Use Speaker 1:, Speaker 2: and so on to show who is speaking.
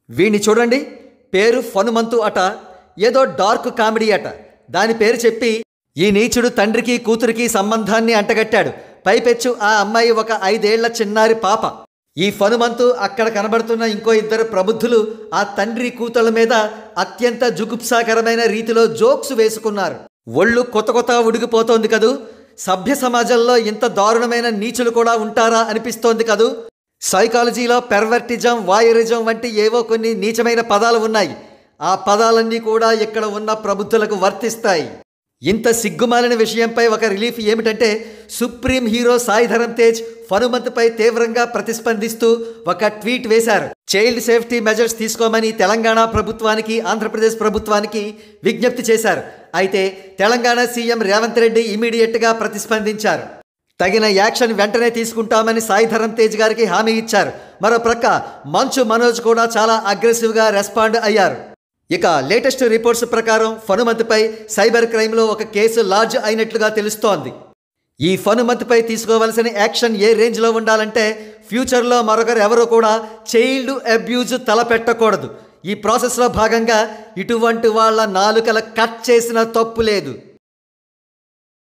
Speaker 1: వీణ్ణి చూడండి, పేరు ఫనుమంతు అట, ఏదో డార్క్ కామెడీ అట. దాని పేరు చెప్పి ఈ నీచుడు తండ్రికి కూతురికి సంబంధాన్ని అంటగట్టాడు. పైపెచ్చు ఆ అమ్మాయి ఒక 5 ఏళ్ల చిన్నారి పాప. ఈ ఫనుమంతు అక్కడ కనబడుతున్న ఇంకో 2 ప్రబుద్ధులు ఆ తండ్రి కూతుళ్ళ మీద అత్యంత జుగుప్సాకరమైన రీతిలో జోక్స్ వేసుకున్నారు. ఒళ్ళు కొత్త ఉడికిపోతోంది కదూ. సభ్య సమాజంలో ఇంత దారుణమైన నీచులు కూడా ఉంటారా అనిపిస్తోంది కదూ. సైకాలజీలో పెర్వర్టిజం, వాయరిజం వంటి ఏవో కొన్ని నీచమైన పదాలు ఉన్నాయి. ఆ పదాలన్నీ కూడా ఇక్కడ ఉన్న ప్రబుద్ధులకు వర్తిస్తాయి. ఇంత సిగ్గుమాలిన విషయంపై ఒక రిలీఫ్ ఏమిటంటే, సుప్రీం హీరో సాయి ధరమ్ తేజ్ ఫనుమంతుపై తీవ్రంగా ప్రతిస్పందిస్తూ ఒక ట్వీట్ వేశారు. చైల్డ్ సేఫ్టీ మెజర్స్ తీసుకోమని తెలంగాణ ప్రభుత్వానికి, ఆంధ్రప్రదేశ్ ప్రభుత్వానికి విజ్ఞప్తి చేశారు. అయితే తెలంగాణ సీఎం రేవంత్ రెడ్డి ఇమీడియట్గా ప్రతిస్పందించారు. తగిన యాక్షన్ వెంటనే తీసుకుంటామని సాయి ధరమ్ తేజ్ గారికి హామీ ఇచ్చారు. మరో ప్రక్క మంచు మనోజ్ కూడా చాలా అగ్రెసివ్గా రెస్పాండ్ అయ్యారు. ఇక లేటెస్ట్ రిపోర్ట్స్ ప్రకారం ఫనుమంతుపై సైబర్ క్రైమ్లో ఒక కేసు లాడ్జ్ అయినట్లుగా తెలుస్తోంది. ఈ ఫనుమంతుపై తీసుకోవాల్సిన యాక్షన్ ఏ రేంజ్లో ఉండాలంటే, ఫ్యూచర్లో మరొకరు ఎవరో కూడా చైల్డ్ అబ్యూజ్ తలపెట్టకూడదు. ఈ ప్రాసెస్లో భాగంగా ఇటువంటి వాళ్ళ నాలుకల కట్ చేసిన తప్పు లేదు.